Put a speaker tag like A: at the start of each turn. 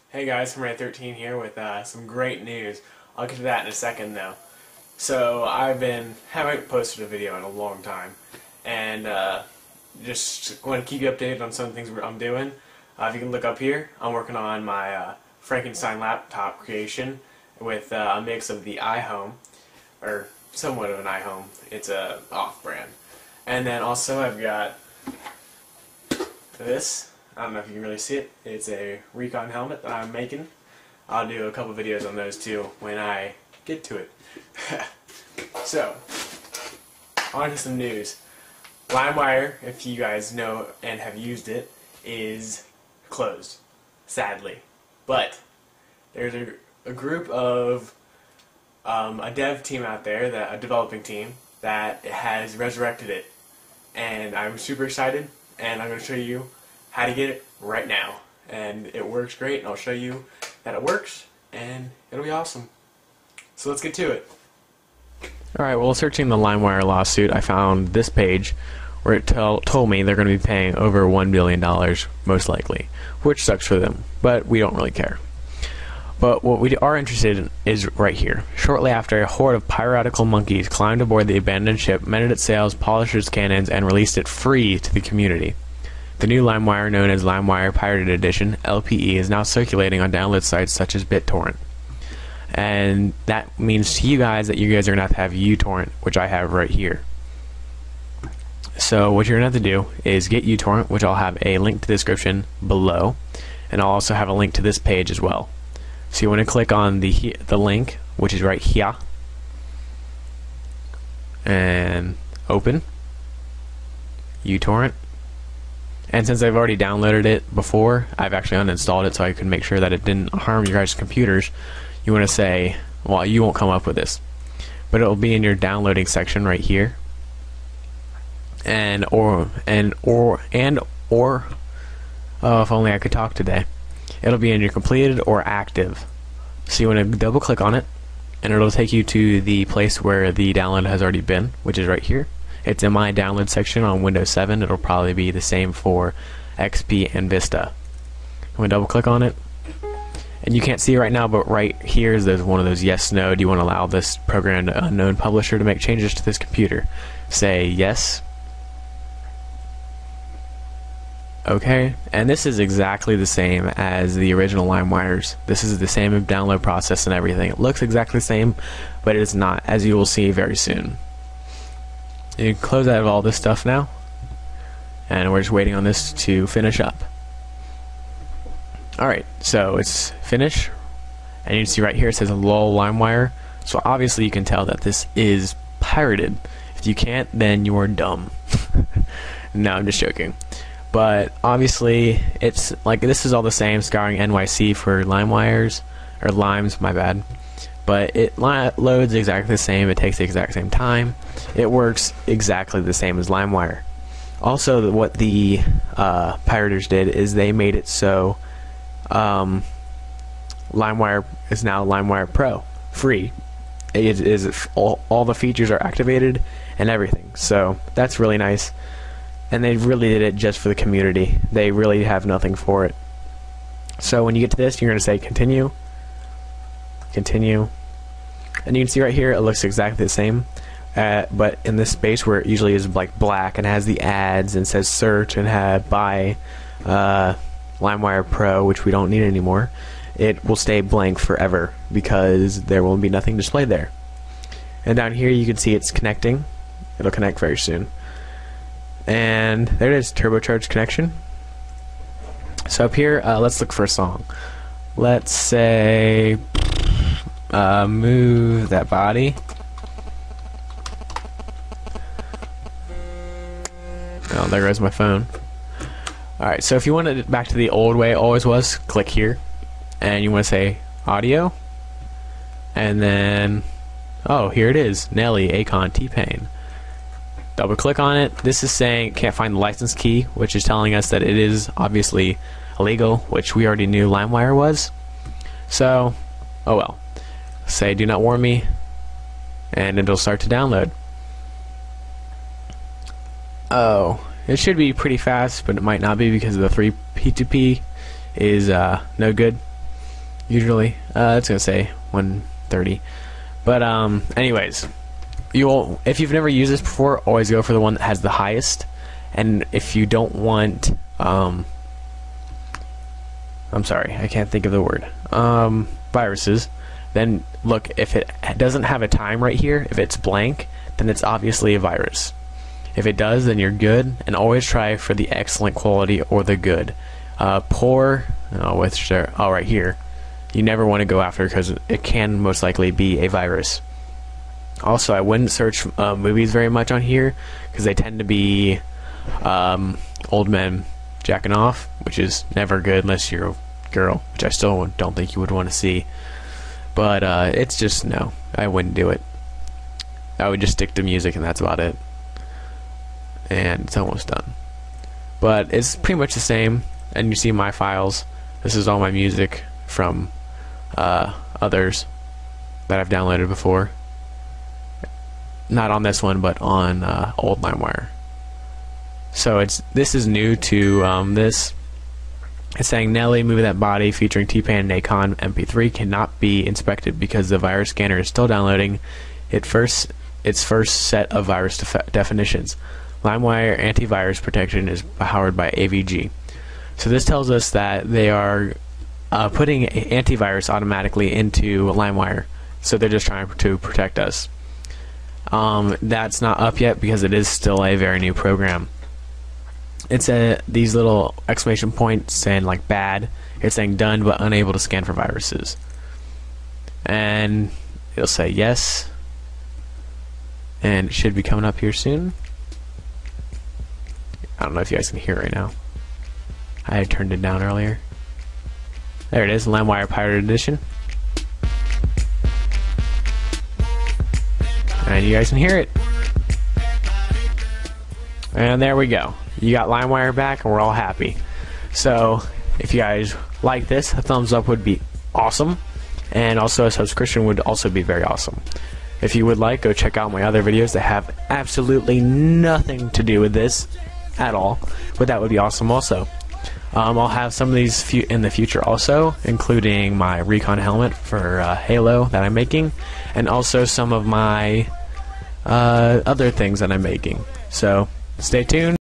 A: Hey guys, Ray13 here with some great news. I'll get to that in a second though. So haven't posted a video in a long time, and just want to keep you updated on some things I'm doing. If you can look up here, I'm working on my Frankenstein laptop creation with a mix of the iHome, or somewhat of an iHome. It's a off-brand, and then also I've got this. I don't know if you can really see it. It's a Recon helmet that I'm making. I'll do a couple videos on those too when I get to it. So, on to some news. Limewire, if you guys know and have used it, is closed, sadly. But there's a group of a dev team out there, a developing team, that has resurrected it. And I'm super excited, and I'm going to show you how to get it right now. And it works great, and I'll show you that it works, and it'll be awesome. So let's get to it.
B: Alright, well, searching the Limewire lawsuit, I found this page where it told me they're going to be paying over $1 billion, most likely, which sucks for them, but we don't really care. But what we are interested in is right here. Shortly after, a horde of piratical monkeys climbed aboard the abandoned ship, mended its sails, polished its cannons, and released it free to the community. The new Limewire, known as Limewire Pirated Edition, LPE, is now circulating on download sites such as BitTorrent. And that means to you guys that you guys are going to have uTorrent, which I have right here. So what you're going to have to do is get uTorrent, which I'll have a link to the description below, and I'll also have a link to this page as well. So you want to click on the link, which is right here, and open uTorrent. And since I've already downloaded it before, I've actually uninstalled it so I could make sure that it didn't harm your guys' computers. You want to say, well, you won't come up with this, but it'll be in your downloading section right here. Or oh, if only I could talk today. It'll be in your completed or active. So you want to double click on it, and it'll take you to the place where the download has already been, which is right here. It's in my download section on Windows 7. It'll probably be the same for XP and Vista. I'm going to double click on it. And you can't see it right now, but right here is one of those yes, no. Do you want to allow this program to unknown publisher to make changes to this computer? Say yes. Okay. And this is exactly the same as the original Limewires. This is the same download process and everything. It looks exactly the same, but it is not, as you will see very soon. You can close out of all this stuff now, and we're just waiting on this to finish up. Alright, so it's finished, and you can see right here it says lol Limewire, so obviously you can tell that this is pirated. If you can't, then you're dumb. No, I'm just joking. But obviously it's like this is all the same, scouring NYC for Limewires, or Limes, my bad. But it loads exactly the same, it takes the exact same time, it works exactly the same as Limewire. Also, what the pirators did is they made it so Limewire is now Limewire Pro, free. It is all the features are activated and everything, so that's really nice. And they really did it just for the community. They really have nothing for it. So when you get to this, you're going to say continue, continue, and you can see right here it looks exactly the same, but in this space where it usually is like black and has the ads and says search and buy Limewire Pro, which we don't need anymore, it will stay blank forever because there will be nothing displayed there. And down here you can see it's connecting. It'll connect very soon. And there it is, turbocharged connection. So up here, let's look for a song. Let's say move that body. Oh, there goes my phone. Alright, so if you want it back to the old way it always was, click here, and you want to say audio, and then, oh, here it is, Nelly, Akon, T-Pain. Double click on it. This is saying can't find the license key, which is telling us that it is obviously illegal, which we already knew Limewire was. So, oh well. Say do not warn me, and it'll start to download. Oh, it should be pretty fast, but it might not be because the 3P2P is no good. usually. It's gonna say 130. But anyways, if you've never used this before, always go for the one that has the highest. And if you don't want, I'm sorry, I can't think of the word, viruses, then look, if it doesn't have a time right here, if it's blank, then it's obviously a virus. If it does, then you're good, and always try for the excellent quality or the good. Poor, right here, you never want to go after because it can most likely be a virus. Also, I wouldn't search movies very much on here because they tend to be old men jacking off, which is never good unless you're a girl, which I still don't think you would want to see. But it's just, no, I wouldn't do it. I would just stick to music and that's about it. And it's almost done. But it's pretty much the same, and you see my files. This is all my music from others that I've downloaded before. Not on this one, but on old Limewire. So this is new to this. It's saying Nelly, Move That Body featuring T-Pain and Akon MP3 cannot be inspected because the virus scanner is still downloading its first set of virus definitions. Limewire antivirus protection is powered by AVG. So this tells us that they are putting antivirus automatically into Limewire. So they're just trying to protect us. That's not up yet because it is still a very new program. It's these little exclamation points saying like bad. It's saying done but unable to scan for viruses. And it'll say yes. And it should be coming up here soon. I don't know if you guys can hear it right now. I had turned it down earlier. There it is, Limewire Pirate Edition. And you guys can hear it. And there we go. You got Limewire back and we're all happy. So if you guys like this, a thumbs up would be awesome. And also a subscription would also be very awesome. If you would like, go check out my other videos that have absolutely nothing to do with this at all, but that would be awesome also. I'll have some of these in the future also, including my recon helmet for Halo that I'm making, and also some of my other things that I'm making. So stay tuned.